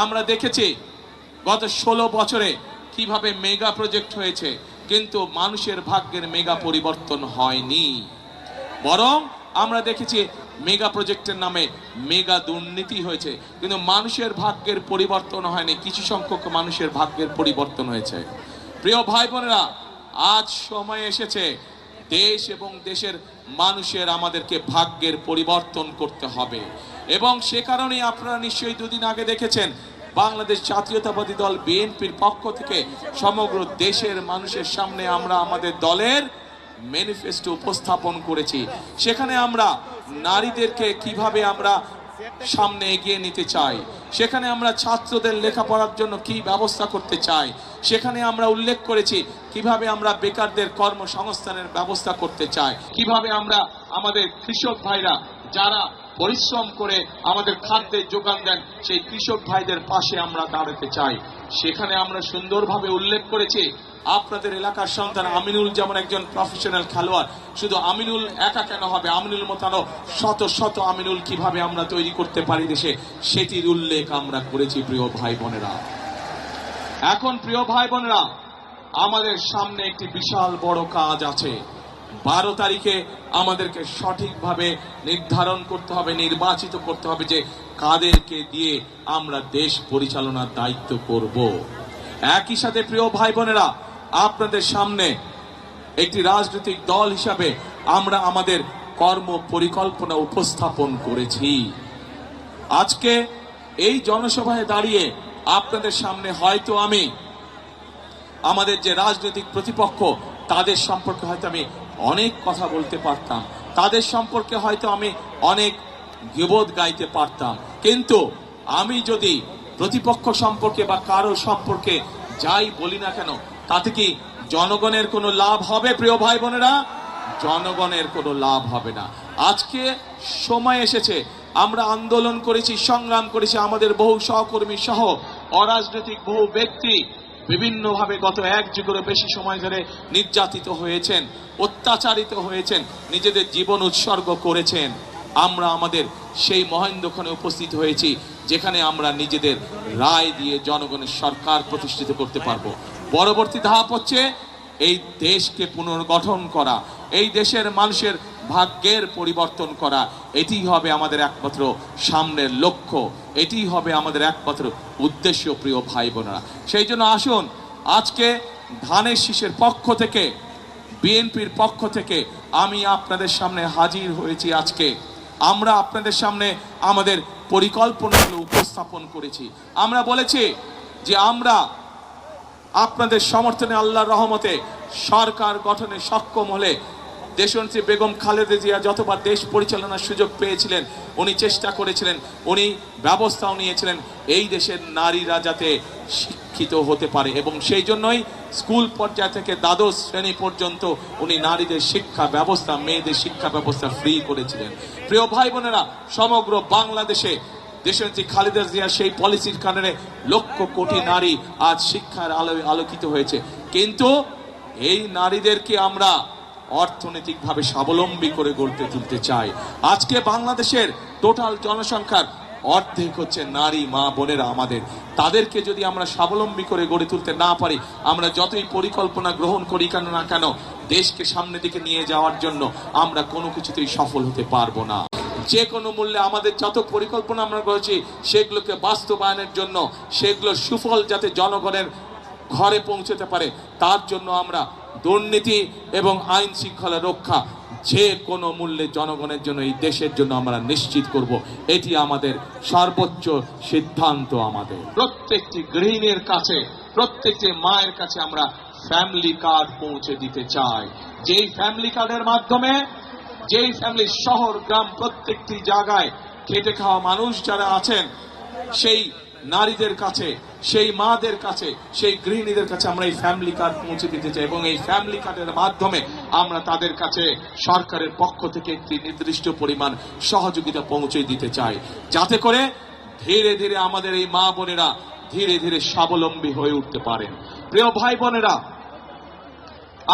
আমরা দেখেছি গত 16 বছরে কিভাবে মেগা প্রজেক্ট হয়েছে, কিন্তু মানুষের ভাগ্যের মেগা পরিবর্তন হয়নি। বরং আমরা দেখেছি মেগা প্রজেক্টের নামে মেগা দুর্নীতি হয়েছে, কিন্তু মানুষের ভাগ্যের পরিবর্তন হয়নি। কিছু সংখ্যক মানুষের ভাগ্যের পরিবর্তন হয়েছে। প্রিয় ভাই বোনেরা, আজ সময় এসেছে দেশ এবং দেশের মানুষের আমাদেরকে ভাগ্যের পরিবর্তন করতে হবে। এবং সে কারণেই আপনারা নিশ্চয়ই দুদিন আগে দেখেছেন বাংলাদেশ জাতীয়তাবাদী দল বিএনপির পক্ষ থেকে সমগ্র দেশের মানুষের সামনে আমরা আমাদের দলের ম্যানিফেস্টো উপস্থাপন করেছি। সেখানে আমরা নারীদেরকে কিভাবে আমরা সামনে এগিয়ে নিতে চাই, সেখানে আমরা ছাত্রদের লেখাপড়ার জন্য কি ব্যবস্থা করতে চাই, সেখানে আমরা উল্লেখ করেছি কিভাবে আমরা বেকারদের কর্মসংস্থানের ব্যবস্থা করতে চাই, কিভাবে আমরা আমাদের কৃষক ভাইরা যারা পরিশ্রম করে আমাদের খাদ্যের যোগান দেন সেই কৃষক ভাইদের পাশে আমরা দাঁড়াতে চাই। সেখানে আমরা সুন্দরভাবে উল্লেখ করেছি আপনাদের এলাকার সন্তান আমিনুল যেমন একজন প্রফেশনাল খেলোয়াড়, শুধু আমিনুল একা কেন হবে, আমিনুল মতানো শত শত আমিনুল কিভাবে আমরা তৈরি করতে পারি দেশে, সেটির উল্লেখ আমরা করেছি। প্রিয় ভাই বোনেরা, এখন প্রিয় ভাই বোনেরা, আমাদের সামনে একটি বিশাল বড় কাজ আছে। 12 তারিখে আমাদেরকে সঠিকভাবে নির্ধারণ করতে হবে, নির্বাচিত করতে হবে যে কাদেরকে দিয়ে আমরা দেশ পরিচালনার দায়িত্ব করব। একই সাথে প্রিয় ভাই বোনেরা, আপনাদের সামনে একটি রাজনৈতিক দল হিসাবে আমরা আমাদের কর্ম পরিকল্পনা উপস্থাপন করেছি। আজকে এই জনসভায় দাঁড়িয়ে আপনাদের সামনে হয়তো আমি আমাদের যে রাজনৈতিক প্রতিপক্ষ তাদের সম্পর্কে হয়তো আমি অনেক কথা বলতে পারতাম, তাদের সম্পর্কে হয়তো আমি অনেক গীবত গাইতে পারতাম, কিন্তু আমি যদি প্রতিপক্ষ সম্পর্কে বা কারো সম্পর্কে যাই বলি না কেন, তাতে কি জনগণের কোনো লাভ হবে? প্রিয় ভাই বোনেরা, জনগণের কোনো লাভ হবে না। আজকে সময় এসেছে, আমরা আন্দোলন করেছি, সংগ্রাম করেছি, আমাদের বহু সহকর্মী সহ অরাজনৈতিক বহু ব্যক্তি বিভিন্নভাবে গত 1 যুগেরও বেশি সময় ধরে নির্যাতিত হয়েছেন, অত্যাচারিত হয়েছেন, নিজেদের জীবন উৎসর্গ করেছেন। আমরা আমাদের সেই মহেন্দ্রক্ষণে উপস্থিত হয়েছি যেখানে আমরা নিজেদের রায় দিয়ে জনগণের সরকার প্রতিষ্ঠিত করতে পারবো। পরবর্তী ধাপ হচ্ছে এই দেশকে পুনর্গঠন করা, এই দেশের মানুষের ভাগ্যের পরিবর্তন করা। এটি হবে আমাদের একমাত্র সামনের লক্ষ্য, এটি হবে আমাদের একমাত্র উদ্দেশ্য। প্রিয় ভাই বোনেরা, সেই জন্য আসুন আজকে ধানের শীষের পক্ষ থেকে, বিএনপির পক্ষ থেকে আমি আপনাদের সামনে হাজির হয়েছি। আজকে আমরা আপনাদের সামনে আমাদের পরিকল্পনাগুলো উপস্থাপন করেছি। আমরা বলেছি যে আমরা আপনাদের সমর্থনে আল্লাহর রহমতে সরকার গঠনে সক্ষম হলে দেশনেত্রী বেগম খালেদা জিয়া যতবার দেশ পরিচালনার সুযোগ পেয়েছিলেন উনি চেষ্টা করেছিলেন, উনি ব্যবস্থাও নিয়েছিলেন এই দেশের নারীরা যাতে শিক্ষিত হতে পারে, এবং সেই জন্যই স্কুল পর্যায় থেকে দ্বাদশ শ্রেণী পর্যন্ত উনি নারীদের শিক্ষা ব্যবস্থা, মেয়েদের শিক্ষা ব্যবস্থা ফ্রি করেছিলেন। প্রিয় ভাই বোনেরা, সমগ্র বাংলাদেশে দেশনেত্রী খালেদা জিয়া সেই পলিসির কারণে লক্ষ কোটি নারী আজ শিক্ষার আলোয় আলোকিত হয়েছে। কিন্তু এই নারীদেরকে আমরা অর্থনৈতিকভাবে স্বাবলম্বী করে গড়ে তুলতে চাই। আজকে বাংলাদেশের টোটাল জনসংখ্যার অর্ধেক হচ্ছে নারী মা বোনেরা আমাদের। তাদেরকে যদি আমরা স্বাবলম্বী করে গড়ে তুলতে না পারি, আমরা যতই পরিকল্পনা গ্রহণ করি কেন না কেন, দেশকে সামনের দিকে নিয়ে যাওয়ার জন্য আমরা কোনো কিছুতেই সফল হতে পারবো না। যে কোনো মূল্যে আমাদের যত পরিকল্পনা আমরা করেছি সেগুলোকে বাস্তবায়নের জন্য, সেগুলোর সুফল যাতে জনগণের ঘরে পৌঁছতে পারে, তার জন্য আমরা দুর্নীতি এবং আইন শৃঙ্খলা রক্ষা যে কোনো মূল্যে জনগণের জন্য, এই দেশের জন্য আমরা নিশ্চিত করব। এটি আমাদের সর্বোচ্চ সিদ্ধান্ত। আমাদের প্রত্যেকটি গৃহিণীর কাছে, প্রত্যেকটি মায়ের কাছে আমরা ফ্যামিলি কার্ড পৌঁছে দিতে চাই, যেই ফ্যামিলি কার্ডের মাধ্যমে যেই ফ্যামিলি শহর গ্রাম প্রত্যেকটি জায়গায় খেটে খাওয়া মানুষ যারা আছেন সেই নারীদের কাছে, সেই মাদের কাছে, সেই গৃহিণীদের কাছে আমরা এই ফ্যামিলি কার্ড পৌঁছে দিতে চাই, এবং এই ফ্যামিলি কার্ডের মাধ্যমে আমরা তাদের কাছে সরকারের পক্ষ থেকে একটি নির্দিষ্ট পরিমাণ সহযোগিতা পৌঁছে দিতে চাই, যাতে করে ধীরে ধীরে আমাদের এই মা বোনেরা ধীরে ধীরে স্বাবলম্বী হয়ে উঠতে পারেন। প্রিয় ভাই বোনেরা,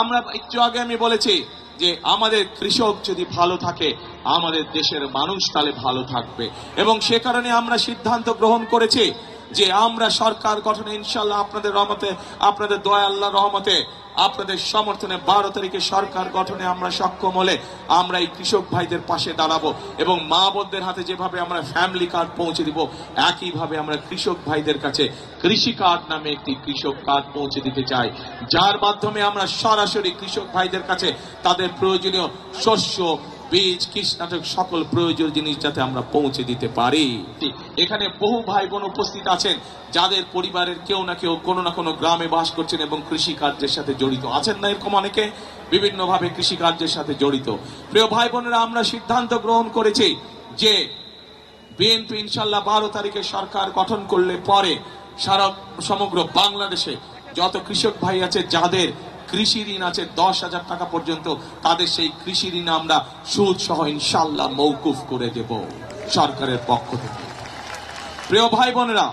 আমরা একটু আগে আমি বলেছি যে আমাদের কৃষক যদি ভালো থাকে আমাদের দেশের মানুষ তাহলে ভালো থাকবে, এবং সে কারণে আমরা সিদ্ধান্ত গ্রহণ করেছি যে আমরা সরকার গঠনে ইনশাল্লাহ আপনাদের রহমতে, আপনাদের দয়া, আল্লাহর রহমতে, আপনাদের সমর্থনে 12 তারিখে সরকার গঠনে আমরা সক্ষম হলে আমরা এই কৃষক ভাইদের পাশে দাঁড়াবো এবং মা বোনদের হাতে যেভাবে আমরা ফ্যামিলি কার্ড পৌঁছে দিব, একইভাবে আমরা কৃষক ভাইদের কাছে কৃষি কার্ড নামে একটি কৃষক কার্ড পৌঁছে দিতে চাই, যার মাধ্যমে আমরা সরাসরি কৃষক ভাইদের কাছে তাদের প্রয়োজনীয় শস্য, বীজ, কীটনাশক সকল প্রয়োজনীয় জিনিস যাতে আমরা পৌঁছে দিতে পারি। এখানে বহু ভাই বোন উপস্থিত আছেন যাদের পরিবারের কেউ না কেউ কোনো না কোনো গ্রামে বাস করছেন এবং কৃষি কার্যের সাথে জড়িত আছেন, না এরকম অনেকে বিভিন্নভাবে কৃষি কার্যের সাথে জড়িত। প্রিয় ভাই বোনেরা, আমরা সিদ্ধান্ত গ্রহণ করেছি যে বিএনপি ইনশাল্লাহ 12 তারিখে সরকার গঠন করলে পরে সমগ্র বাংলাদেশে যত কৃষক ভাই আছে যাদের কৃষি ঋণ আছে 10,000 টাকা পর্যন্ত, তাদের সেই কৃষি ঋণ আমরা সুদ সহ ইনশাল্লাহ মওকুফ করে দেব সরকারের পক্ষ থেকে। প্রিয় ভাই বোনেরা,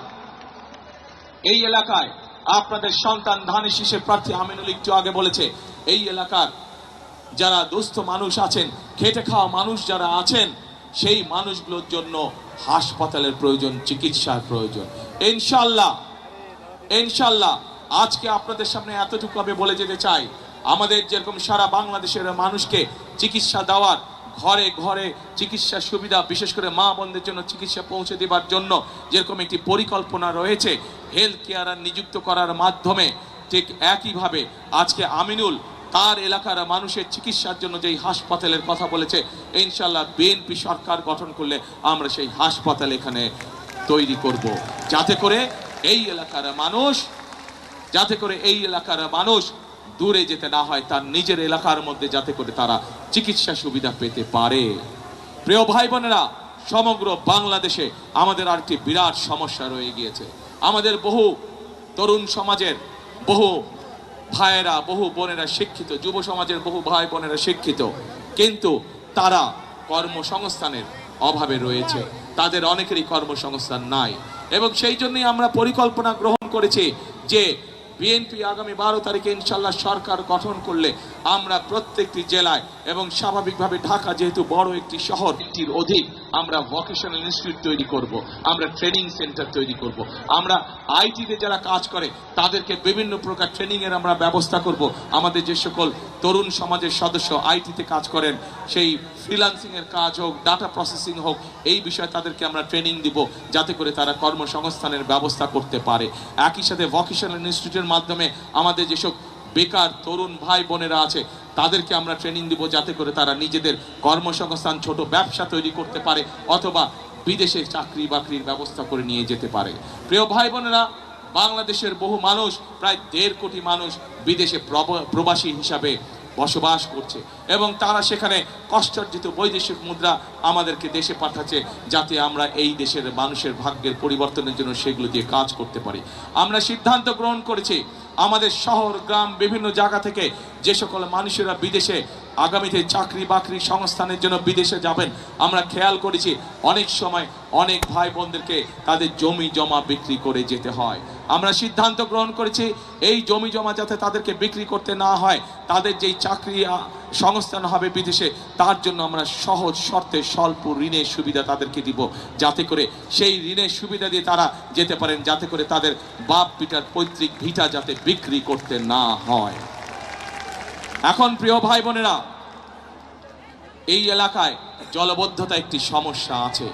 এই এলাকায় আপনাদের সন্তান ধানের শীষের প্রার্থী আমিনুল একটু আগে বলেছে, এই এলাকার যারা দুস্থ মানুষ আছেন, খেটে খাওয়া মানুষ যারা আছেন, সেই মানুষগুলোর জন্য হাসপাতালের প্রয়োজন, চিকিৎসার প্রয়োজন। ইনশাল্লাহ ইনশাল্লাহ আজকে আপনাদের সামনে এতটুকু আমি বলে যেতে চাই, আমাদের যেরকম সারা বাংলাদেশের মানুষকে চিকিৎসা দেওয়ার, ঘরে ঘরে চিকিৎসা সুবিধা, বিশেষ করে মা বোনদের জন্য চিকিৎসা পৌঁছে দেওয়ার জন্য যেরকম একটি পরিকল্পনা রয়েছে হেলথ কেয়ার নিযুক্ত করার মাধ্যমে, ঠিক একইভাবে আজকে আমিনুল তার এলাকার মানুষের চিকিৎসার জন্য যেই হাসপাতালের কথা বলেছে, ইনশাল্লাহ বিএনপি সরকার গঠন করলে আমরা সেই হাসপাতাল এখানে তৈরি করব, যাতে করে এই এলাকার মানুষ দূরে যেতে না হয়, তার নিজের এলাকার মধ্যে যাতে করে তারা চিকিৎসা সুবিধা পেতে পারে। প্রিয় ভাই বোনেরা, সমগ্র বাংলাদেশে আমাদের আরেকটি বিরাট সমস্যা রয়ে গিয়েছে। আমাদের বহু তরুণ সমাজের বহু ভাইয়েরা, বহু বোনেরা শিক্ষিত, যুব সমাজের বহু ভাই বোনেরা শিক্ষিত, কিন্তু তারা কর্মসংস্থানের অভাবে রয়েছে, তাদের অনেকেরই কর্মসংস্থান নাই। এবং সেই জন্যই আমরা পরিকল্পনা গ্রহণ করেছি যে বিএনপি আগামী 12 তারিখে ইনশাল্লাহ সরকার গঠন করলে আমরা প্রত্যেকটি জেলায়, এবং স্বাভাবিকভাবে ঢাকা যেহেতু বড় একটি শহর, একটির অধিক আমরা ভোকেশনাল ইনস্টিটিউট তৈরি করব, আমরা ট্রেনিং সেন্টার তৈরি করব, আমরা আইটিতে যারা কাজ করে তাদেরকে বিভিন্ন প্রকার ট্রেনিং এর আমরা ব্যবস্থা করব। আমাদের যে সকল তরুণ সমাজের সদস্য আইটিতে কাজ করেন, সেই ফ্রিল্যান্সিং এর কাজ হোক, ডাটা প্রসেসিং হোক, এই বিষয়ে তাদেরকে আমরা ট্রেনিং দিব যাতে করে তারা কর্মসংস্থানের ব্যবস্থা করতে পারে। একই সাথে ভোকেশনাল ইনস্টিটিউটের মাধ্যমে আমাদের যেসব বেকার তরুণ ভাই বোনেরা আছে তাদেরকে আমরা ট্রেনিং দিব যাতে করে তারা নিজেদের কর্মসংস্থান, ছোট ব্যবসা তৈরি করতে পারে অথবা বিদেশে চাকরি বাকরির ব্যবস্থা করে নিয়ে যেতে পারে। প্রিয় ভাই বোনেরা, বাংলাদেশের বহু মানুষ, প্রায় 1.5 কোটি মানুষ বিদেশে প্রবাসী হিসাবে বসবাস করছে এবং তারা সেখানে কষ্টার্জিত বৈদেশিক মুদ্রা আমাদেরকে দেশে পাঠাচ্ছে যাতে আমরা এই দেশের মানুষের ভাগ্যের পরিবর্তনের জন্য সেগুলো দিয়ে কাজ করতে পারি। আমরা সিদ্ধান্ত গ্রহণ করেছি আমাদের শহর গ্রাম বিভিন্ন জায়গা থেকে যে সকল মানুষেরা বিদেশে আগামীতে চাকরি বাকরি সংস্থানের জন্য বিদেশে যাবেন, আমরা খেয়াল করেছি অনেক সময় অনেক ভাই বোনদেরকে তাদের জমি জমা বিক্রি করে যেতে হয়। আমরা সিদ্ধান্ত গ্রহণ করেছি এই জমি জমা যাতে তাদেরকে বিক্রি করতে না হয়, তাদের যেই চাকরি সংস্থান হবে বিদেশে তার জন্য আমরা সহজ শর্তে স্বল্প ঋণের সুবিধা তাদেরকে দিব, যাতে করে সেই ঋণের সুবিধা দিয়ে তারা যেতে পারেন, যাতে করে তাদের বাপ পিতার পৈতৃক ভিটা যাতে বিক্রি করতে না হয়। এখন প্রিয় ভাই বোনেরা, এই এলাকায় জলবদ্ধতা একটি সমস্যা আছে।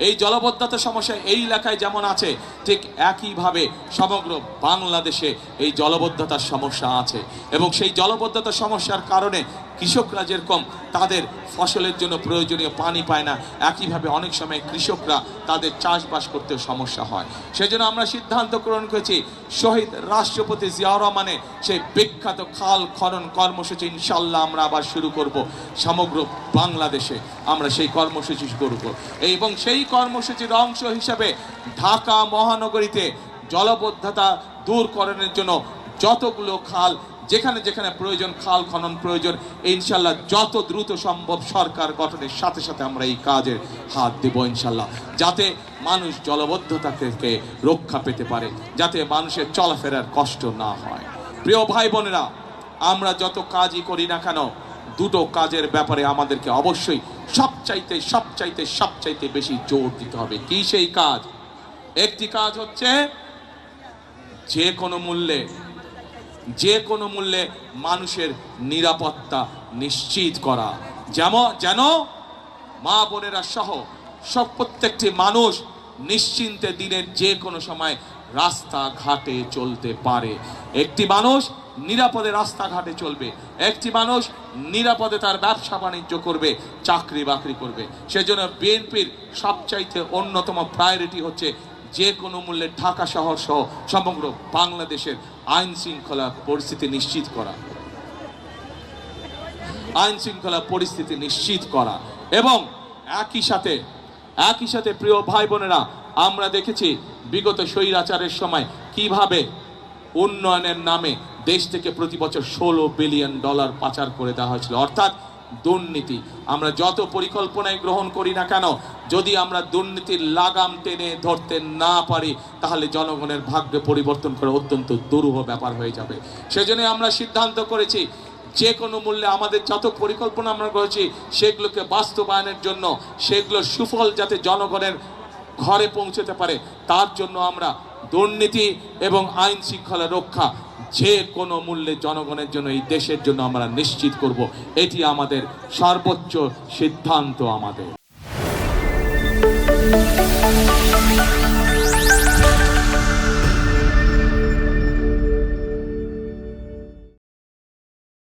এই জলবদ্ধতা সমস্যা এই এলাকায় যেমন আছে, ঠিক একইভাবে সমগ্র বাংলাদেশে এই জলবদ্ধতার সমস্যা আছে এবং সেই জলবদ্ধতা সমস্যার কারণে কৃষকরা যেরকম তাদের ফসলের জন্য প্রয়োজনীয় পানি পায় না, একইভাবে অনেক সময় কৃষকরা তাদের চাষবাস করতেও সমস্যা হয়। সেজন্য আমরা সিদ্ধান্ত গ্রহণ করেছি শহীদ রাষ্ট্রপতি জিয়াউর রহমানের সেই বিখ্যাত খাল খনন কর্মসূচি ইনশাল্লাহ আমরা আবার শুরু করব। সমগ্র বাংলাদেশে আমরা সেই কর্মসূচি শুরু করব এবং সেই কর্মসূচির অংশ হিসাবে ঢাকা মহানগরীতে জলবদ্ধতা দূরকরণের জন্য যতগুলো খাল, যেখানে যেখানে প্রয়োজন খাল খনন প্রয়োজন, ইনশাল্লাহ যত দ্রুত সম্ভব সরকার গঠনের সাথে সাথে আমরা এই কাজের হাত দেব ইনশাল্লাহ, যাতে মানুষ জলবদ্ধতা থেকে রক্ষা পেতে পারে, যাতে মানুষের চলাফেরার কষ্ট না হয়। প্রিয় ভাই বোনেরা, আমরা যত কাজই করি না কেন, দুটো কাজের ব্যাপারে আমাদেরকে অবশ্যই সবচাইতে বেশি জোর দিতে হবে। কি সেই কাজ? একটি কাজ হচ্ছে যে কোনো মূল্যে মানুষের নিরাপত্তা নিশ্চিত করা, যেন মা বোনেরা সহ প্রত্যেকটি মানুষ নিশ্চিন্তে দিনের যে কোনো সময় রাস্তাঘাটে চলতে পারে। একটি মানুষ নিরাপদে রাস্তাঘাটে চলবে, একটি মানুষ নিরাপদে তার ব্যবসা বাণিজ্য করবে, চাকরি বাকরি করবে। সেজন্য বিএনপির সবচাইতে অন্যতম প্রায়োরিটি হচ্ছে যে কোনো মূল্যে ঢাকা শহর সহ সমগ্র বাংলাদেশের আইন শৃঙ্খলা পরিস্থিতি নিশ্চিত করা। এবং একই সাথে প্রিয় ভাই বোনেরা, আমরা দেখেছি বিগত স্বৈরাচারের সময় কিভাবে উন্নয়নের নামে দেশ থেকে প্রতি বছর $16 বিলিয়ন পাচার করে দেওয়া হয়েছিল, অর্থাৎ দুর্নীতি। আমরা যত পরিকল্পনায় গ্রহণ করি না কেন, যদি আমরা দুর্নীতির লাগাম টেনে ধরতে না পারি, তাহলে জনগণের ভাগ্যে পরিবর্তন করা অত্যন্ত দুরূহ ব্যাপার হয়ে যাবে। সেজন্য আমরা সিদ্ধান্ত করেছি যে কোনো মূল্যে আমাদের যত পরিকল্পনা আমরা করেছি সেগুলোকে বাস্তবায়নের জন্য, সেগুলোর সুফল যাতে জনগণের ঘরে পৌঁছতে পারে, তার জন্য আমরা দুর্নীতি এবং আইন শৃঙ্খলা রক্ষা যে কোনো মূল্যে জনগণের জন্য, এই দেশের জন্য আমরা নিশ্চিত করব। এটি আমাদের সর্বোচ্চ সিদ্ধান্ত। আমাদের